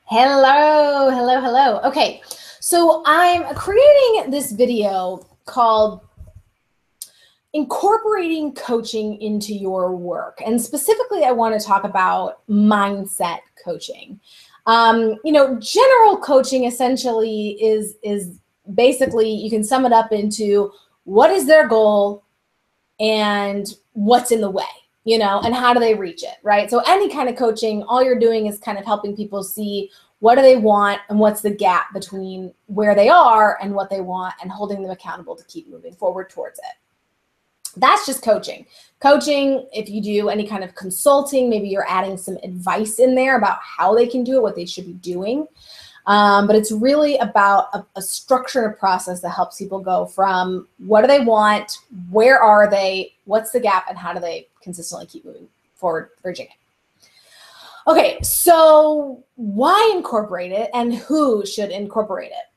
Hello, hello, hello. Okay, so I'm creating this video called Incorporating Coaching into Your Work. And specifically, I want to talk about mindset coaching. General coaching essentially is basically, you can sum it up into what is their goal and what's in the way, and how do they reach it, right? So any kind of coaching, all you're doing is kind of helping people see what do they want and what's the gap between where they are and what they want, and holding them accountable to keep moving forward towards it. That's just coaching. Coaching, if you do any kind of consulting, maybe you're adding some advice in there about how they can do it, what they should be doing. But it's really about a structure and a process that helps people go from what do they want, where are they, what's the gap, and how do they consistently keep moving forward, bridging it. Okay, so why incorporate it and who should incorporate it?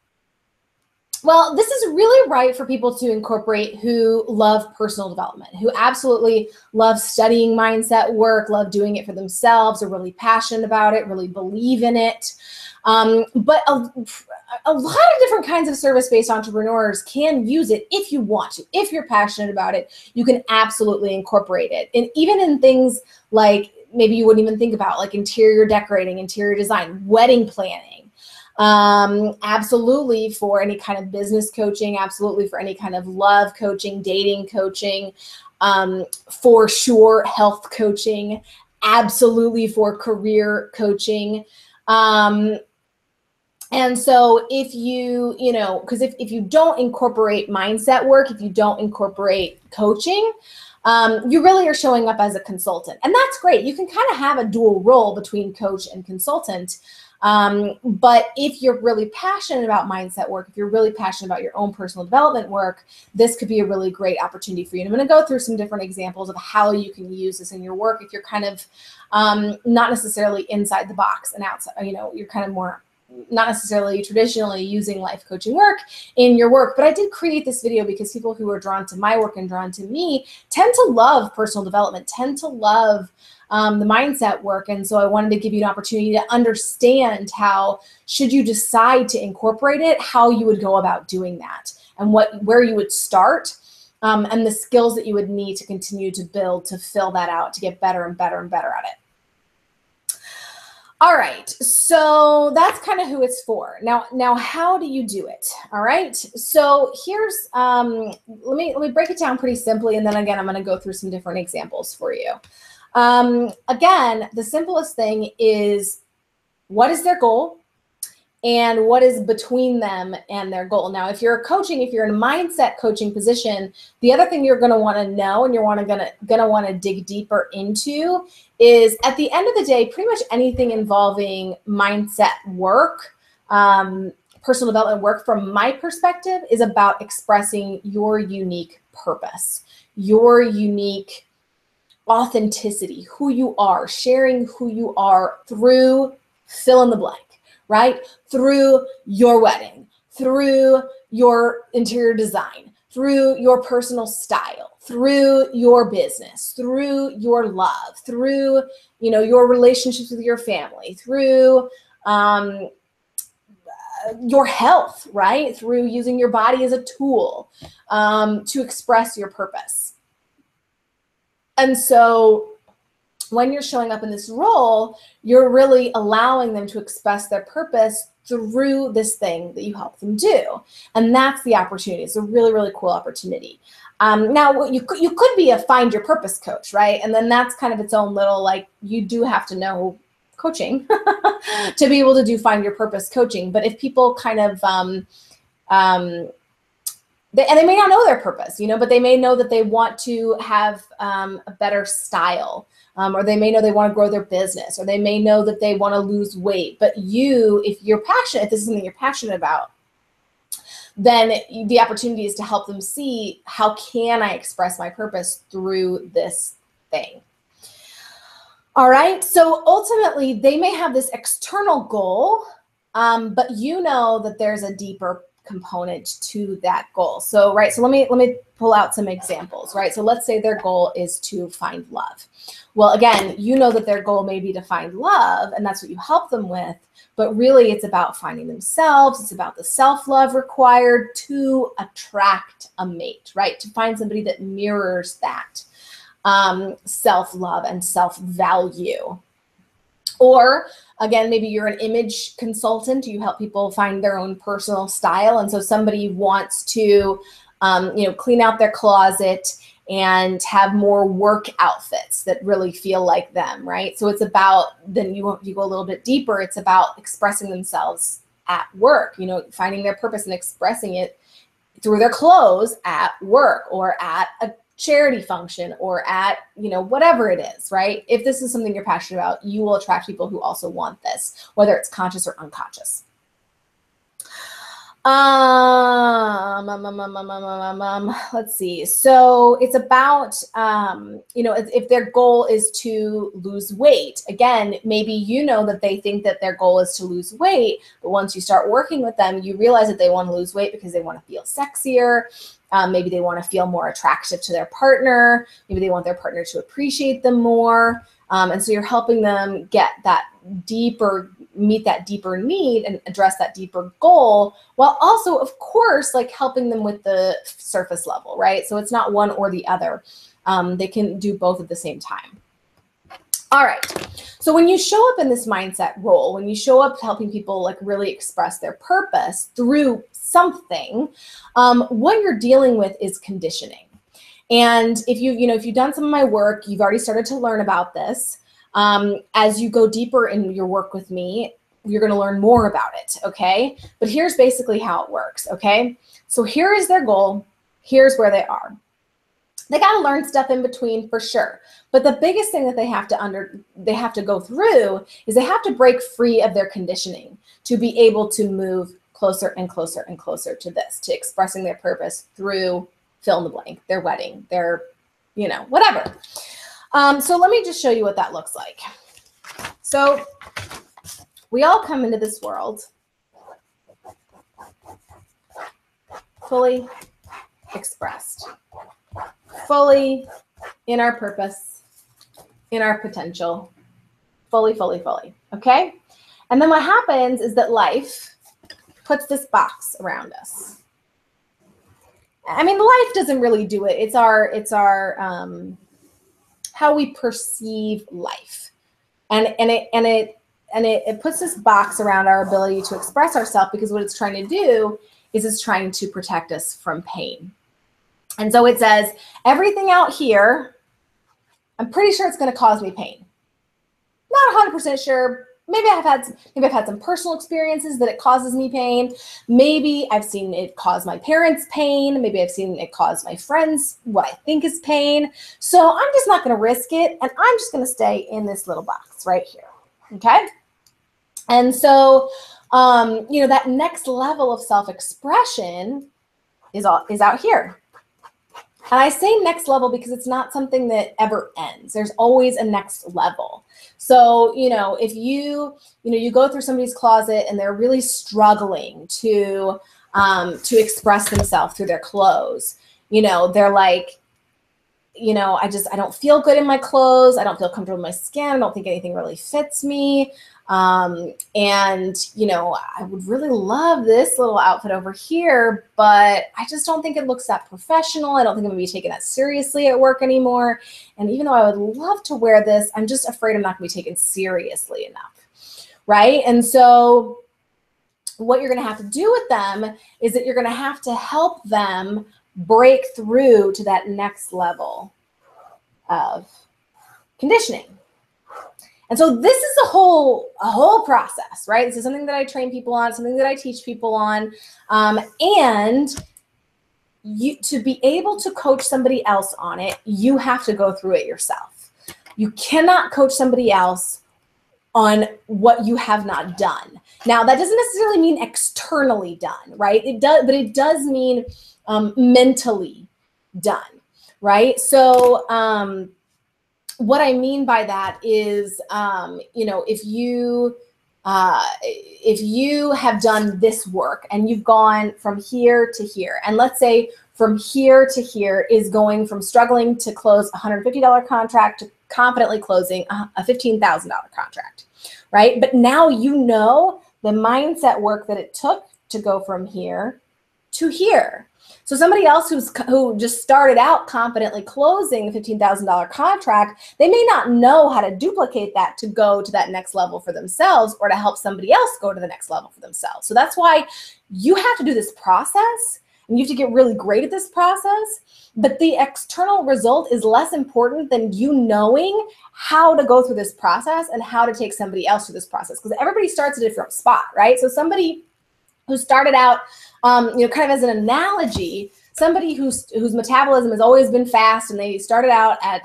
Well, this is really right for people to incorporate who love personal development, who absolutely love studying mindset work, love doing it for themselves, are really passionate about it, really believe in it. But a lot of different kinds of service-based entrepreneurs can use it if you want to. If you're passionate about it, you can absolutely incorporate it. And even in things like maybe you wouldn't even think about, like interior decorating, interior design, wedding planning. Absolutely for any kind of business coaching, absolutely for any kind of love coaching, dating coaching, for sure health coaching, absolutely for career coaching. And so if because if you don't incorporate mindset work, if you don't incorporate coaching, you really are showing up as a consultant. And that's great. You can kind of have a dual role between coach and consultant. But if you're really passionate about mindset work, if you're really passionate about your own personal development work, this could be a really great opportunity for you. And I'm going to go through some different examples of how you can use this in your work if you're kind of not necessarily inside the box and outside, you're kind of more not necessarily traditionally using life coaching work in your work. But I did create this video because people who are drawn to my work and drawn to me tend to love personal development, tend to love the mindset work. And so I wanted to give you an opportunity to understand how, should you decide to incorporate it, how you would go about doing that, and where you would start, and the skills that you would need to continue to build to fill that out, to get better and better and better at it. All right, so that's kind of who it's for. Now, how do you do it? All right, so here's let me break it down pretty simply, and then again, I'm going to go through some different examples for you. Again, the simplest thing is, what is their goal and what is between them and their goal. Now, if you're in a mindset coaching position, the other thing you're going to want to know and you're going to want to dig deeper into is, at the end of the day, pretty much anything involving mindset work, personal development work, from my perspective, is about expressing your unique purpose, your unique authenticity, who you are, sharing who you are through fill in the blank, right? Through your wedding, through your interior design, through your personal style, through your business, through your love, through, your relationships with your family, through your health, right? Through using your body as a tool to express your purpose. And so when you're showing up in this role, you're really allowing them to express their purpose through this thing that you help them do. And that's the opportunity. It's a really, really cool opportunity. Now, you could be a find your purpose coach, right? And then that's kind of its own little, like, you do have to know coaching to be able to do find your purpose coaching. But if people kind of, they may not know their purpose, but they may know that they want to have a better style, or they may know they want to grow their business, or they may know that they want to lose weight. But if you're passionate, if this is something you're passionate about, then the opportunity is to help them see, how can I express my purpose through this thing? All right, so ultimately they may have this external goal, but that there's a deeper component to that goal. So, right, so let me pull out some examples, right? So let's say their goal is to find love. Well, again, you know that their goal may be to find love, and that's what you help them with, but really it's about finding themselves. It's about the self-love required to attract a mate, right? To find somebody that mirrors that self-love and self-value. Or again, maybe you're an image consultant. You help people find their own personal style. And so somebody wants to, clean out their closet and have more work outfits that really feel like them, right? So it's about, then you go a little bit deeper. It's about expressing themselves at work, finding their purpose and expressing it through their clothes at work or at a charity function or at, whatever it is, right? If this is something you're passionate about, you will attract people who also want this, whether it's conscious or unconscious. Let's see. So it's about, if their goal is to lose weight, again, maybe that they think that their goal is to lose weight, but once you start working with them, you realize that they want to lose weight because they want to feel sexier. Maybe they want to feel more attractive to their partner. Maybe they want their partner to appreciate them more. And so you're helping them get that meet that deeper need and address that deeper goal, while also, of course, like helping them with the surface level, right? So it's not one or the other. They can do both at the same time. All right. So when you show up in this mindset role, when you show up helping people like really express their purpose through something, what you're dealing with is conditioning. And if you've done some of my work, you've already started to learn about this. As you go deeper in your work with me, you're going to learn more about it, okay? But here's basically how it works, okay? So here is their goal. Here's where they are. They got to learn stuff in between for sure. But the biggest thing that they have to go through is they have to break free of their conditioning to be able to move closer and closer and closer to this, to expressing their purpose through fill in the blank, their wedding, their, whatever. So let me just show you what that looks like. So we all come into this world fully expressed, fully in our purpose, in our potential, fully, okay? And then what happens is that life puts this box around us. I mean, life doesn't really do it. It's our how we perceive life, and it puts this box around our ability to express ourselves, because what it's trying to do is it's trying to protect us from pain. And so it says everything out here, I'm pretty sure it's going to cause me pain. Not 100% sure. Maybe I've had some personal experiences that it causes me pain. Maybe I've seen it cause my parents pain. Maybe I've seen it cause my friends what I think is pain. So I'm just not going to risk it, and I'm just going to stay in this little box right here. Okay? And so, that next level of self-expression is out here. And I say next level because it's not something that ever ends. There's always a next level. So, if you go through somebody's closet and they're really struggling to express themselves through their clothes, they're like, I don't feel good in my clothes. I don't feel comfortable in my skin. I don't think anything really fits me. And I would really love this little outfit over here, but I just don't think it looks that professional. I don't think I'm gonna be taken that seriously at work anymore. And even though I would love to wear this, I'm just afraid I'm not gonna be taken seriously enough, right? And so what you're gonna have to do with them is that you're gonna have to help them break through to that next level of conditioning. And so this is a whole process, right? This is something that I train people on, something that I teach people on. And to be able to coach somebody else on it, you have to go through it yourself. You cannot coach somebody else on what you have not done. Now, that doesn't necessarily mean externally done, right? It does, but it does mean mentally done, right? So, what I mean by that is, if you if you have done this work and you've gone from here to here, and let's say from here to here is going from struggling to close a $150 contract to confidently closing a $15,000 contract, right? But now you know the mindset work that it took to go from here to here. So somebody else who just started out confidently closing a $15,000 contract, they may not know how to duplicate that to go to that next level for themselves or to help somebody else go to the next level for themselves. So that's why you have to do this process, and you have to get really great at this process. But the external result is less important than you knowing how to go through this process and how to take somebody else through this process, because everybody starts at a different spot, right? So somebody who started out, kind of as an analogy, somebody whose metabolism has always been fast and they started out at,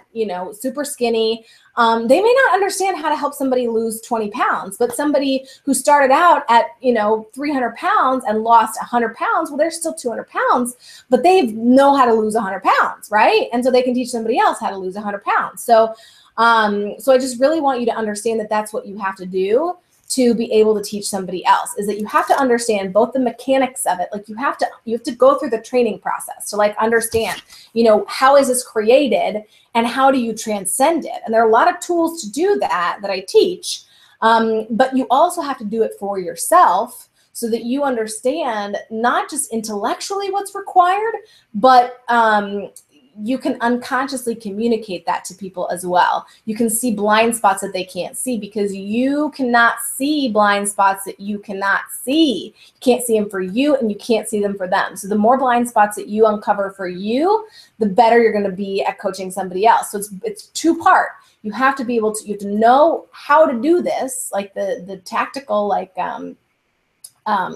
super skinny, they may not understand how to help somebody lose 20 pounds, but somebody who started out at, 300 pounds and lost 100 pounds, well, they're still 200 pounds, but they know how to lose 100 pounds, right? And so they can teach somebody else how to lose 100 pounds. So I just really want you to understand that that's what you have to do to be able to teach somebody else, is that you have to understand both the mechanics of it. Like you have to go through the training process to understand, how is this created and how do you transcend it? And there are a lot of tools to do that I teach, but you also have to do it for yourself so that you understand not just intellectually what's required, but you can unconsciously communicate that to people as well. You can see blind spots that they can't see because you cannot see blind spots that you cannot see. You can't see them for you and you can't see them for them. So the more blind spots that you uncover for you, the better you're going to be at coaching somebody else. So it's two-part. You have to be able to, you have to know how to do this, like the tactical,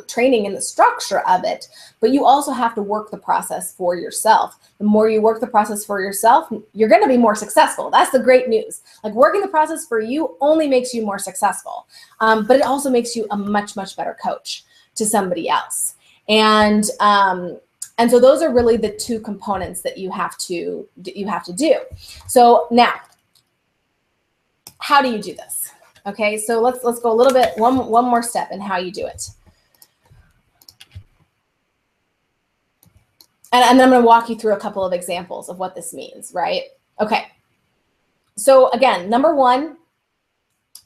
training and the structure of it, but you also have to work the process for yourself. The more you work the process for yourself, you're going to be more successful. That's the great news. Working the process for you only makes you more successful, but it also makes you a much, much better coach to somebody else. And so those are really the two components that you have to do. So now, how do you do this? Okay, so let's go a little bit, one more step in how you do it. And then I'm going to walk you through a couple of examples of what this means, right? Okay. So again, number one,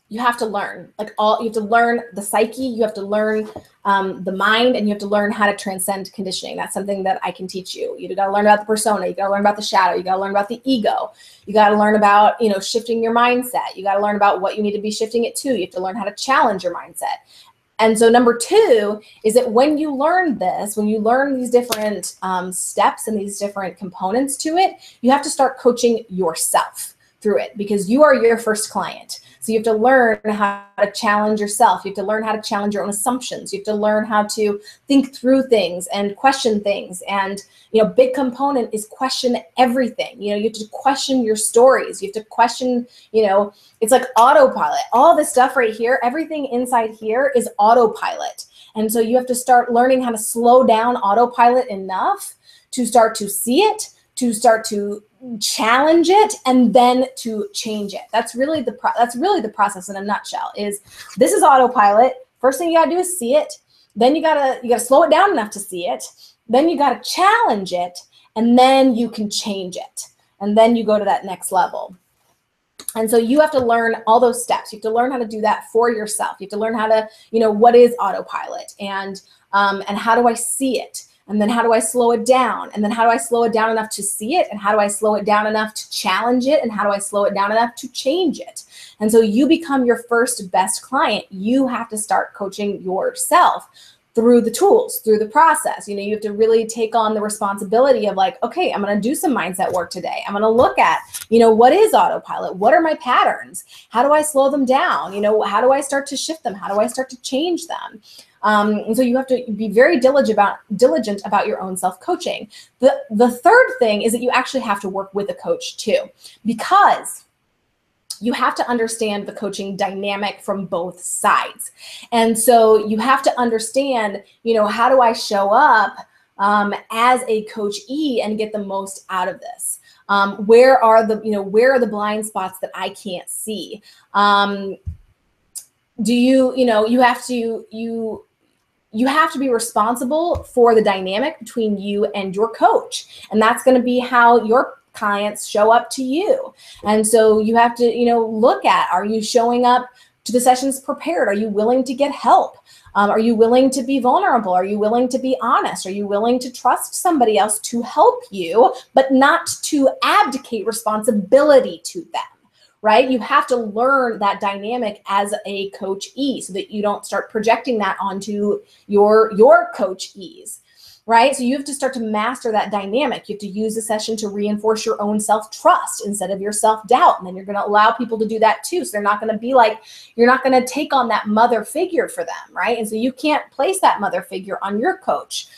you have to learn. You have to learn the psyche, you have to learn the mind, and you have to learn how to transcend conditioning. That's something that I can teach you. You got to learn about the persona, you got to learn about the shadow, you got to learn about the ego, you got to learn about, shifting your mindset. You got to learn about what you need to be shifting it to. You have to learn how to challenge your mindset. And so number two is that when you learn this, when you learn these different steps and these different components to it, you have to start coaching yourself through it because you are your first client. So you have to learn how to challenge yourself. You have to learn how to challenge your own assumptions. You have to learn how to think through things and question things. And, big component is question everything. You have to question your stories. You have to question, it's like autopilot. All this stuff right here, everything inside here is autopilot. And so you have to start learning how to slow down autopilot enough to start to see it, to start to challenge it, and then to change it. That's really the process in a nutshell. Is this is autopilot. First thing you gotta do is see it. Then you gotta slow it down enough to see it. Then you gotta challenge it, and then you can change it. And then you go to that next level. And so you have to learn all those steps. You have to learn how to do that for yourself. You have to learn how to, what is autopilot, and how do I see it? And then how do I slow it down? And then how do I slow it down enough to see it? And how do I slow it down enough to challenge it? And how do I slow it down enough to change it? And so you become your first best client. You have to start coaching yourself through the tools, through the process. You have to really take on the responsibility of okay, I'm going to do some mindset work today. I'm going to look at, what is autopilot? What are my patterns? How do I slow them down? How do I start to shift them? How do I start to change them? And so you have to be very diligent about your own self-coaching. The third thing is that you actually have to work with a coach too, because you have to understand the coaching dynamic from both sides. And so you have to understand, how do I show up as a coachee and get the most out of this? Where are the blind spots that I can't see? do you, you have to, you have to be responsible for the dynamic between you and your coach. And that's going to be how your clients show up to you. And so you have to, look at, are you showing up to the sessions prepared? Are you willing to get help? Are you willing to be vulnerable? Are you willing to be honest? Are you willing to trust somebody else to help you, but not to abdicate responsibility to them? Right? You have to learn that dynamic as a coachee so that you don't start projecting that onto your coachees, right? So you have to start to master that dynamic. You have to use the session to reinforce your own self-trust instead of your self-doubt. And then you're going to allow people to do that too. So they're not going to be like, you're not going to take on that mother figure for them, right? And so you can't place that mother figure on your coach.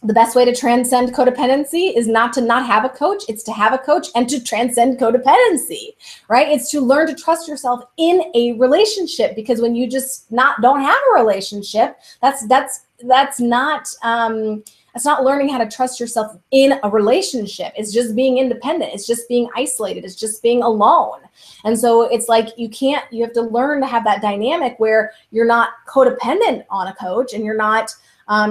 The best way to transcend codependency is not to not have a coach. It's to have a coach and to transcend codependency, right? It's to learn to trust yourself in a relationship, because when you just don't have a relationship, that's not learning how to trust yourself in a relationship. It's just being independent. It's just being isolated. It's just being alone. And so it's like, you have to learn to have that dynamic where you're not codependent on a coach and you're not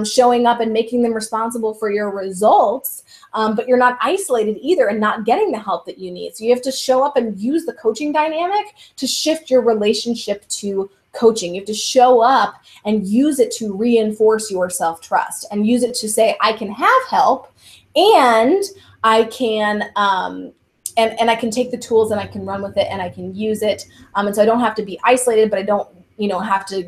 showing up and making them responsible for your results, but you're not isolated either and not getting the help that you need. So you have to show up and use the coaching dynamic to shift your relationship to coaching. You have to show up and use it to reinforce your self-trust and use it to say, I can have help, and I can and I can take the tools and I can run with it and I can use it. And so I don't have to be isolated, but I don't have to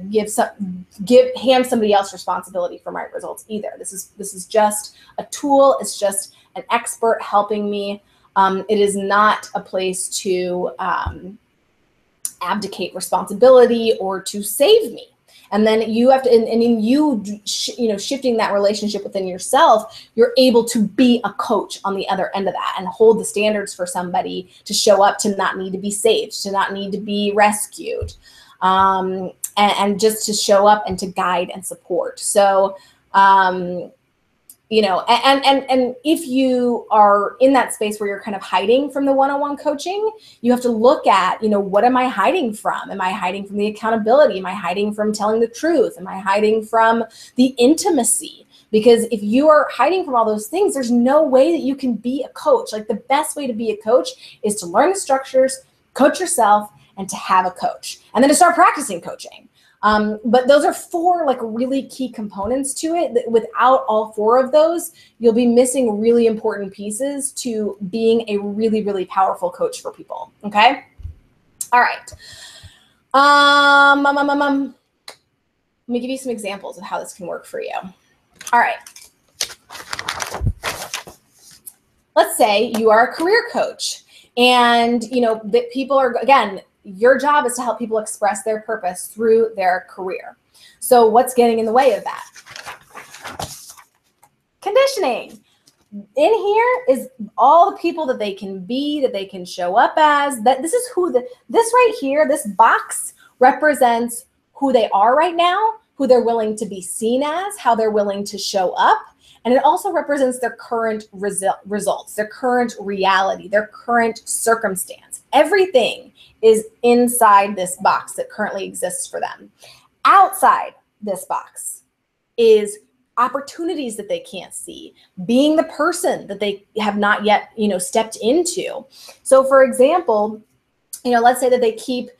hand somebody else responsibility for my results either. This is just a tool. It's just an expert helping me. It is not a place to abdicate responsibility or to save me. And then you have to, and in you, shifting that relationship within yourself, you're able to be a coach on the other end of that and hold the standards for somebody to show up, to not need to be saved, to not need to be rescued. And just to show up and to guide and support. So, and if you are in that space where you're kind of hiding from the one-on-one coaching, you have to look at, what am I hiding from? Am I hiding from the accountability? Am I hiding from telling the truth? Am I hiding from the intimacy? Because if you are hiding from all those things, there's no way that you can be a coach. Like, the best way to be a coach is to learn the structures, coach yourself, and to have a coach, and then to start practicing coaching. But those are 4 really key components to it. That without all 4 of those, you'll be missing really important pieces to being a really, really powerful coach for people. Okay. All right. Let me give you some examples of how this can work for you. All right. Let's say you are a career coach, and that people are, again, your job is to help people express their purpose through their career. So what's getting in the way of that? Conditioning. In here is all the people that they can be, that they can show up as. That this is this right here, this box represents who they are right now, who they're willing to be seen as, how they're willing to show up. And it also represents their current results, their current reality, their current circumstance. Everything is inside this box that currently exists for them. Outside this box is opportunities that they can't see, being the person that they have not yet, stepped into. So for example, let's say that they keep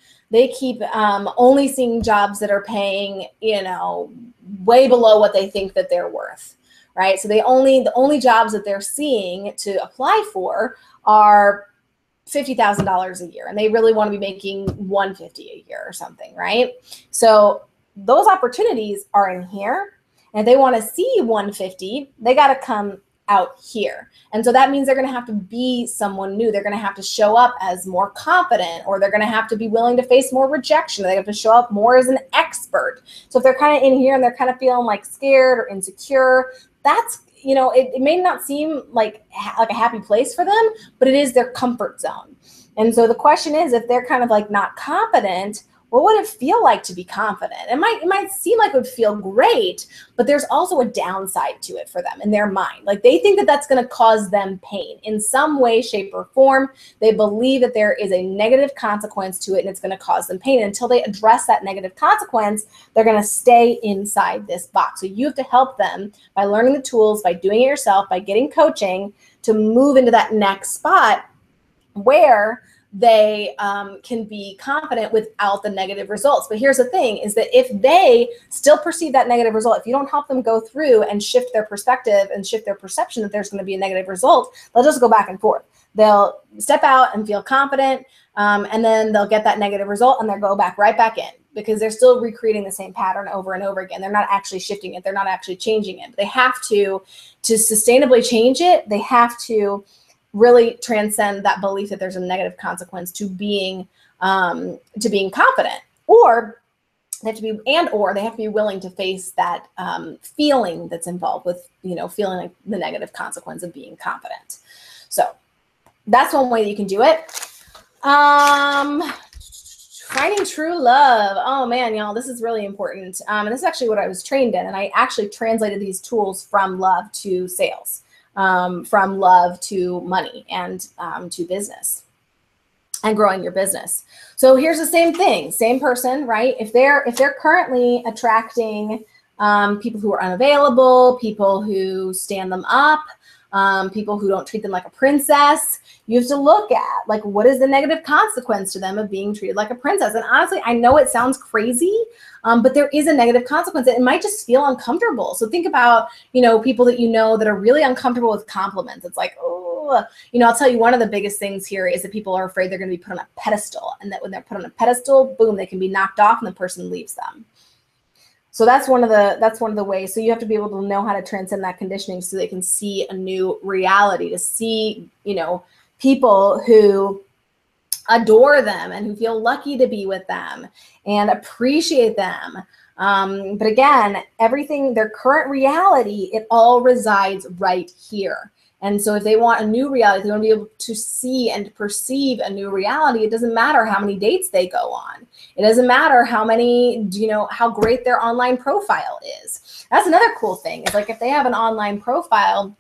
only seeing jobs that are paying, way below what they think that they're worth, right? So the only jobs that they're seeing to apply for are $50,000 a year, and they really want to be making $150,000 a year or something, right? So those opportunities are in here, and if they want to see $150,000, they got to come out here. And so that means they're going to have to be someone new. They're going to have to show up as more confident, or they're going to have to be willing to face more rejection. They have to show up more as an expert. So if they're kind of in here and they're kind of feeling like scared or insecure, that's, it may not seem like a happy place for them, but it is their comfort zone. And so the question is, if they're kind of like not confident, what would it feel like to be confident? It might seem like it would feel great, but there's also a downside to it for them in their mind. Like they think that that's going to cause them pain in some way, shape, or form. They believe that there is a negative consequence to it and it's going to cause them pain. And until they address that negative consequence, they're going to stay inside this box. So you have to help them by learning the tools, by doing it yourself, by getting coaching to move into that next spot where they can be confident without the negative results. But here's the thing is that if they still perceive that negative result, if you don't help them go through and shift their perspective and shift their perception that there's going to be a negative result, they'll just go back and forth. They'll step out and feel confident, and then they'll get that negative result and they'll go back right back in because they're still recreating the same pattern over and over again. They're not actually shifting it. They're not actually changing it. But they have to sustainably change it, they have to really transcend that belief that there's a negative consequence to being confident, or they have to be, or they have to be willing to face that feeling that's involved with, feeling like the negative consequence of being confident. So that's one way that you can do it. Finding true love. Oh man, y'all, this is really important. And this is actually what I was trained in. And I actually translated these tools from love to sales. From love to money and to business and growing your business. So here's the same thing, same person, right? If they're currently attracting people who are unavailable, people who stand them up, people who don't treat them like a princess, you have to look at like, what is the negative consequence to them of being treated like a princess? And honestly, I know it sounds crazy, but there is a negative consequence. It might just feel uncomfortable. So think about, people that that are really uncomfortable with compliments. It's like, oh, I'll tell you, one of the biggest things here is that people are afraid they're going to be put on a pedestal, and that when they're put on a pedestal, boom, they can be knocked off and the person leaves them. So that's one of the ways. So you have to be able to know how to transcend that conditioning so they can see a new reality, to see, people who adore them and who feel lucky to be with them and appreciate them. But again, everything, their current reality, it all resides right here. And so if they want a new reality, they want to be able to see and perceive a new reality, it doesn't matter how many dates they go on. It doesn't matter how many, how great their online profile is. That's another cool thing. Is like if they have an online profile,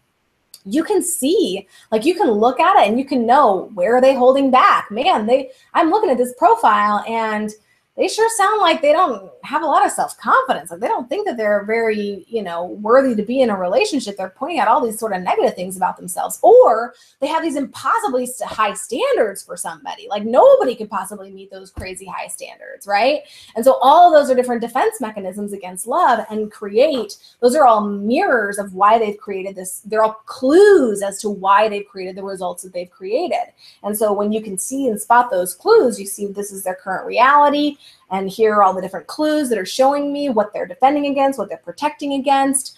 you can see, like you can look at it and you can know, where are they holding back? Man, I'm looking at this profile and they sure sound like they don't have a lot of self-confidence. Like they don't think that they're very, worthy to be in a relationship. They're pointing out all these sort of negative things about themselves, or they have these impossibly high standards for somebody. Like nobody could possibly meet those crazy high standards, right? And so all of those are different defense mechanisms against love and those are all mirrors of why they've created this. They're all clues as to why they've created the results that they've created. And so when you can see and spot those clues, you see this is their current reality. And here are all the different clues that are showing me what they're defending against, what they're protecting against,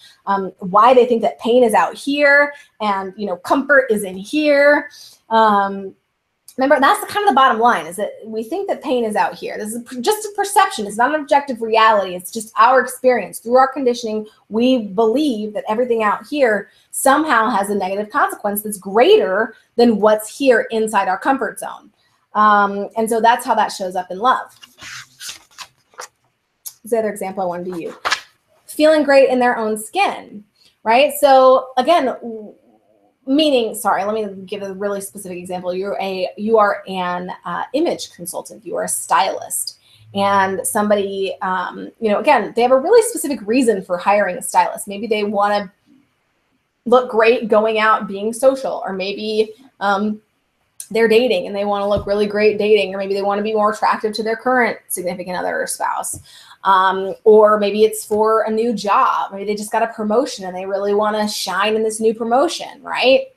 why they think that pain is out here and, comfort is in here. Remember, that's kind of the bottom line, is that we think that pain is out here. This is just a perception. It's not an objective reality. It's just our experience. Through our conditioning, we believe that everything out here somehow has a negative consequence that's greater than what's here inside our comfort zone. And so that's how that shows up in love. This is the other example I wanted to use. Feeling great in their own skin, right? So again, meaning, sorry, let me give a really specific example. You are an image consultant. You are a stylist. And somebody, again, they have a really specific reason for hiring a stylist. Maybe they want to look great going out being social, or maybe they're dating and they want to look really great dating, or maybe they want to be more attractive to their current significant other or spouse. Or maybe it's for a new job. Maybe they just got a promotion and they really want to shine in this new promotion, right?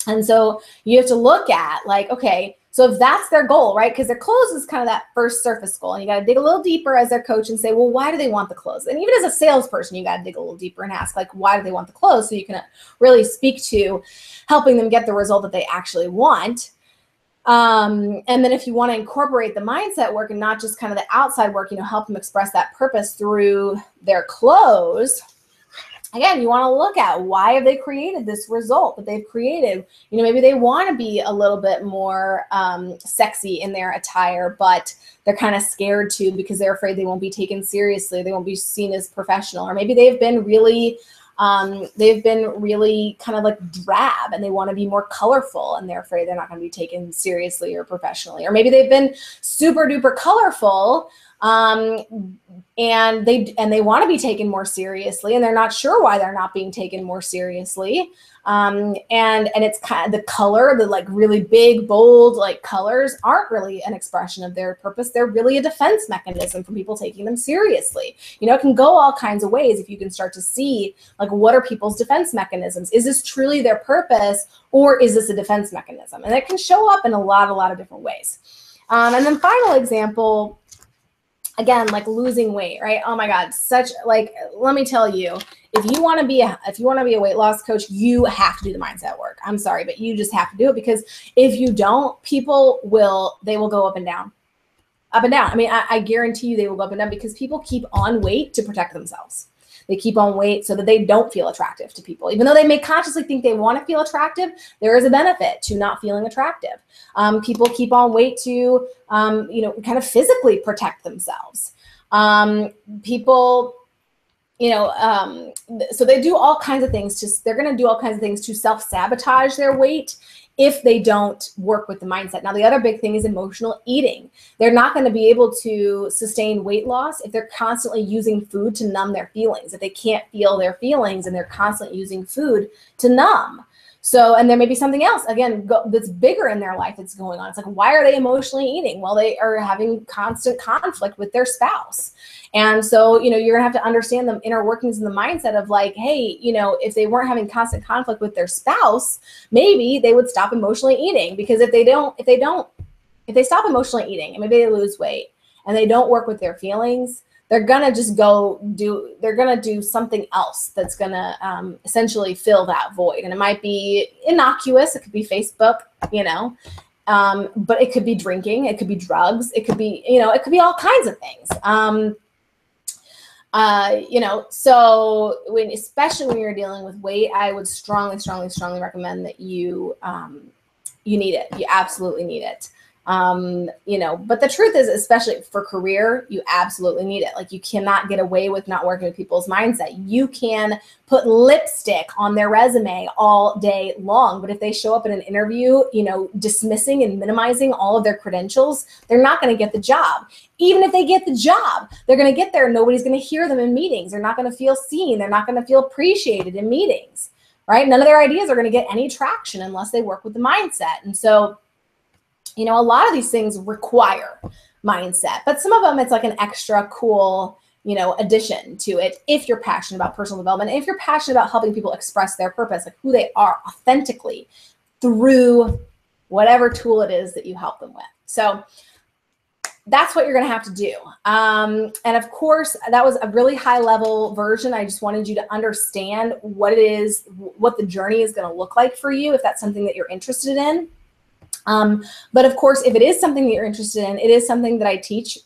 And so you have to look at like, okay, so if that's their goal, right? Because their clothes is kind of that first surface goal. And you got to dig a little deeper as their coach and say, well, why do they want the clothes? And even as a salesperson, you got to dig a little deeper and ask, like, why do they want the clothes? So you can really speak to helping them get the result that they actually want. And then if you want to incorporate the mindset work and not just kind of the outside work, help them express that purpose through their clothes again, you want to look at why have they created this result that they've created. You know, maybe they want to be a little bit more sexy in their attire, but they're kind of scared to because they're afraid they won't be taken seriously. They won't be seen as professional. Or maybe they've been really kind of like drab and they want to be more colorful and they're afraid they're not going to be taken seriously or professionally. Or maybe they've been super duper colorful and they want to be taken more seriously and they're not sure why they're not being taken more seriously. And it's kind of the color, the like really big, bold, like colors aren't really an expression of their purpose. They're really a defense mechanism for people taking them seriously. You know, it can go all kinds of ways if you can start to see like, what are people's defense mechanisms? Is this truly their purpose or is this a defense mechanism? And it can show up in a lot of different ways. And then final example, again, like losing weight, right? Oh my God, let me tell you, if you want to be a weight loss coach, you have to do the mindset work. I'm sorry, but you just have to do it, because if you don't, they will go up and down. Up and down. I mean, I guarantee you they will go up and down, because people keep on weight to protect themselves. They keep on weight so that they don't feel attractive to people. Even though they may consciously think they want to feel attractive, there is a benefit to not feeling attractive. People keep on weight to, kind of physically protect themselves. So they do all kinds of things. They're going to do all kinds of things to self-sabotage their weight if they don't work with the mindset. Now, the other big thing is emotional eating. They're not going to be able to sustain weight loss if they're constantly using food to numb their feelings, if they can't feel their feelings and they're constantly using food to numb. So, and there may be something else, again, that's bigger in their life that's going on. It's like, why are they emotionally eating? Well, they are having constant conflict with their spouse. And so, you're gonna have to understand the inner workings and the mindset of like, hey, if they weren't having constant conflict with their spouse, maybe they would stop emotionally eating. Because if they stop emotionally eating and maybe they lose weight and they don't work with their feelings, they're gonna just they're gonna do something else that's gonna essentially fill that void. And it might be innocuous. It could be Facebook, but it could be drinking. It could be drugs. It could be, it could be all kinds of things. So especially when you're dealing with weight, I would strongly recommend that you need it. You absolutely need it. But the truth is, especially for career, you absolutely need it. Like, you cannot get away with not working with people's mindset. You can put lipstick on their resume all day long, but if they show up in an interview, dismissing and minimizing all of their credentials, they're not going to get the job. Even if they get the job, they're going to get there and nobody's going to hear them in meetings. They're not going to feel seen. They're not going to feel appreciated in meetings, right? None of their ideas are going to get any traction unless they work with the mindset. And so, a lot of these things require mindset, but some of them, it's like an extra cool, addition to it. If you're passionate about personal development, if you're passionate about helping people express their purpose, like who they are authentically through whatever tool it is that you help them with. So that's what you're going to have to do. And of course, that was a really high level version. I just wanted you to understand what it is, what the journey is going to look like for you, if that's something that you're interested in. But of course, if it is something that you're interested in, it is something that I teach.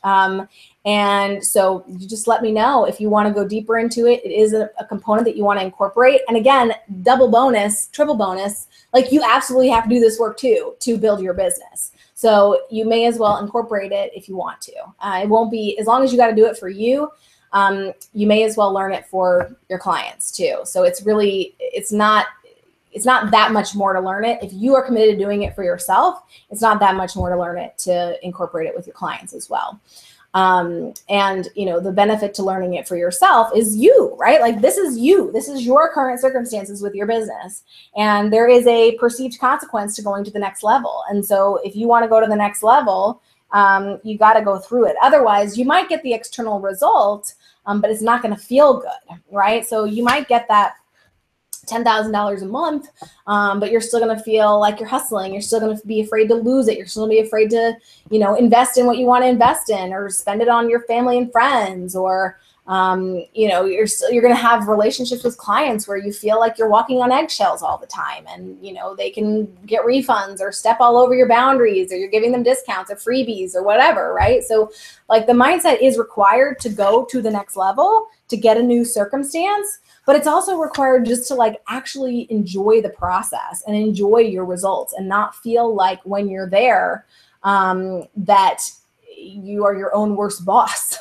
And so you just let me know if you want to go deeper into it. It is a component that you want to incorporate. And again, double bonus, triple bonus, like you absolutely have to do this work too, to build your business. So you may as well incorporate it if you want to. It won't be, as long as you got to do it for you, you may as well learn it for your clients too. So it's not that much more to learn it. If you are committed to doing it for yourself, it's not that much more to learn it to incorporate it with your clients as well. And the benefit to learning it for yourself is you, right? Like, this is you. This is your current circumstances with your business. And there is a perceived consequence to going to the next level. And so if you want to go to the next level, you got to go through it. Otherwise, you might get the external result, but it's not going to feel good, right? So you might get that $10,000 a month, but you're still going to feel like you're hustling. You're still going to be afraid to lose it. You're still going to be afraid to, invest in what you want to invest in, or spend it on your family and friends, or, You know, you're going to have relationships with clients where you feel like you're walking on eggshells all the time, and, you know, they can get refunds or step all over your boundaries, or you're giving them discounts or freebies or whatever, right? So like the mindset is required to go to the next level, to get a new circumstance, but it's also required just to like actually enjoy the process and enjoy your results, and not feel like when you're there that you are your own worst boss.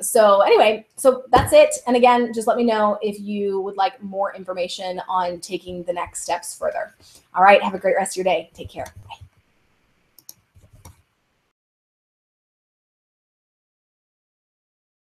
So anyway, so that's it. And again, just let me know if you would like more information on taking the next steps further. All right, have a great rest of your day. Take care.